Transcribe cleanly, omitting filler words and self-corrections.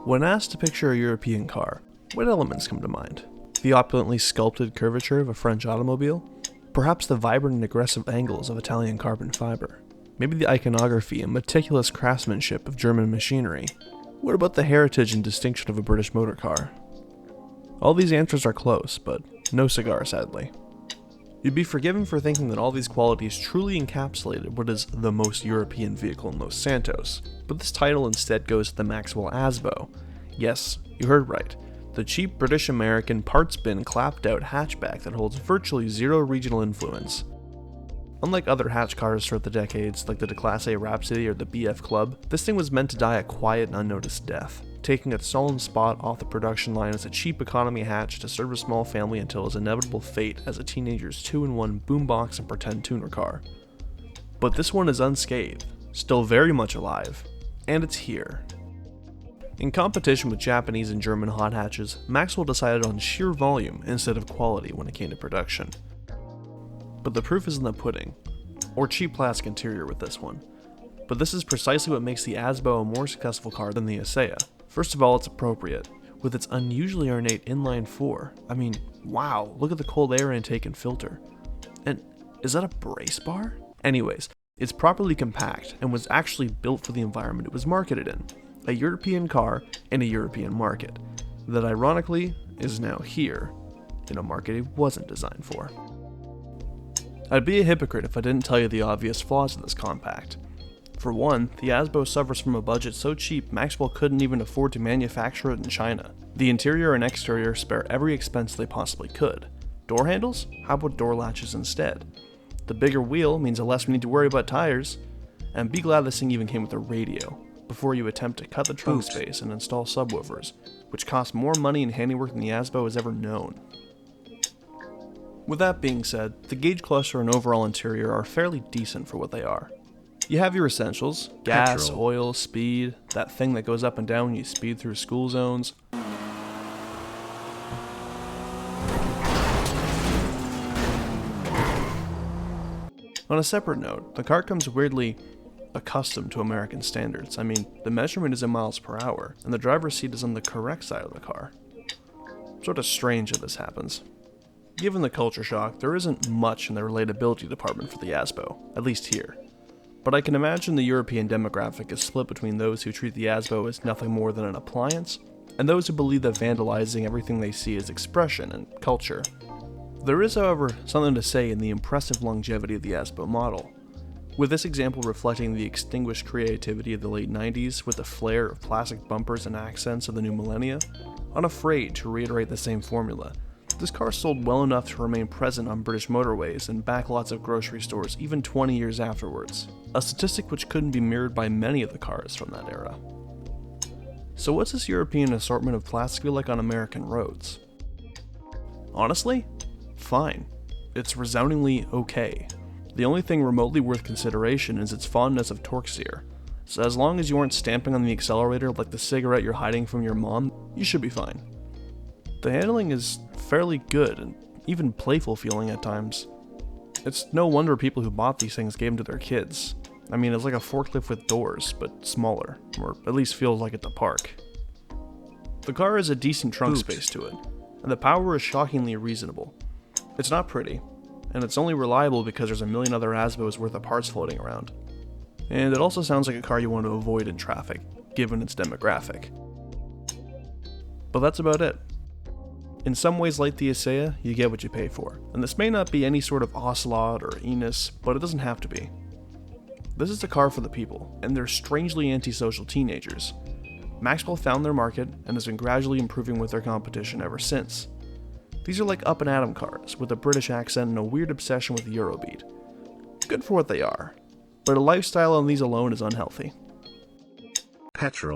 When asked to picture a European car, what elements come to mind? The opulently sculpted curvature of a French automobile? Perhaps the vibrant and aggressive angles of Italian carbon fiber? Maybe the iconography and meticulous craftsmanship of German machinery? What about the heritage and distinction of a British motor car? All these answers are close, but no cigar, sadly. You'd be forgiven for thinking that all these qualities truly encapsulated what is the most European vehicle in Los Santos, but this title instead goes to the Maxwell Asbo. Yes, you heard right. The cheap British-American parts bin clapped-out hatchback that holds virtually zero regional influence. Unlike other hatch cars throughout the decades, like the Class A Rhapsody or the BF Club, this thing was meant to die a quiet and unnoticed death, taking its solemn spot off the production line as a cheap economy hatch to serve a small family until his inevitable fate as a teenager's 2-in-1 boombox and pretend tuner car. But this one is unscathed, still very much alive, and it's here. In competition with Japanese and German hot hatches, Maxwell decided on sheer volume instead of quality when it came to production. But the proof is in the pudding, or cheap plastic interior with this one. But this is precisely what makes the Asbo a more successful car than the Asea. First of all, it's appropriate, with its unusually ornate inline 4. I mean, wow, look at the cold air intake and filter. And is that a brace bar? Anyways, it's properly compact and was actually built for the environment it was marketed in. A European car in a European market, that ironically is now here, in a market it wasn't designed for. I'd be a hypocrite if I didn't tell you the obvious flaws of this compact. For one, the Asbo suffers from a budget so cheap Maxwell couldn't even afford to manufacture it in China. The interior and exterior spare every expense they possibly could. Door handles? How about door latches instead? The bigger wheel means the less we need to worry about tires. And be glad this thing even came with a radio, before you attempt to cut the trunk space and install subwoofers, which cost more money and handiwork than the Asbo has ever known. With that being said, the gauge cluster and overall interior are fairly decent for what they are. You have your essentials: gas, oil, speed, that thing that goes up and down when you speed through school zones. On a separate note, the car comes weirdly accustomed to American standards. I mean, the measurement is in miles per hour, and the driver's seat is on the correct side of the car. Sort of strange that this happens. Given the culture shock, there isn't much in the relatability department for the Asbo, at least here. But I can imagine the European demographic is split between those who treat the Asbo as nothing more than an appliance, and those who believe that vandalizing everything they see is expression and culture. There is, however, something to say in the impressive longevity of the Asbo model, with this example reflecting the extinguished creativity of the late 90s with the flair of plastic bumpers and accents of the new millennia. Unafraid to reiterate the same formula, this car sold well enough to remain present on British motorways and backlots of grocery stores even 20 years afterwards, a statistic which couldn't be mirrored by many of the cars from that era. So what's this European assortment of plastic feel like on American roads? Honestly, fine. It's resoundingly okay. The only thing remotely worth consideration is its fondness of torque steer, so as long as you aren't stamping on the accelerator like the cigarette you're hiding from your mom, you should be fine. The handling is fairly good and even playful feeling at times. It's no wonder people who bought these things gave them to their kids. I mean, it's like a forklift with doors, but smaller, or at least feels like it's a park. The car has a decent trunk space to it, and the power is shockingly reasonable. It's not pretty, and it's only reliable because there's a million other Asbos worth of parts floating around. And it also sounds like a car you want to avoid in traffic, given its demographic. But that's about it. In some ways like the Asea, you get what you pay for, and this may not be any sort of Ocelot or Enos, but it doesn't have to be. This is a car for the people, and they're strangely antisocial teenagers. Maxwell found their market, and has been gradually improving with their competition ever since. These are like up and atom cars, with a British accent and a weird obsession with Eurobeat. Good for what they are, but a lifestyle on these alone is unhealthy. Petrol.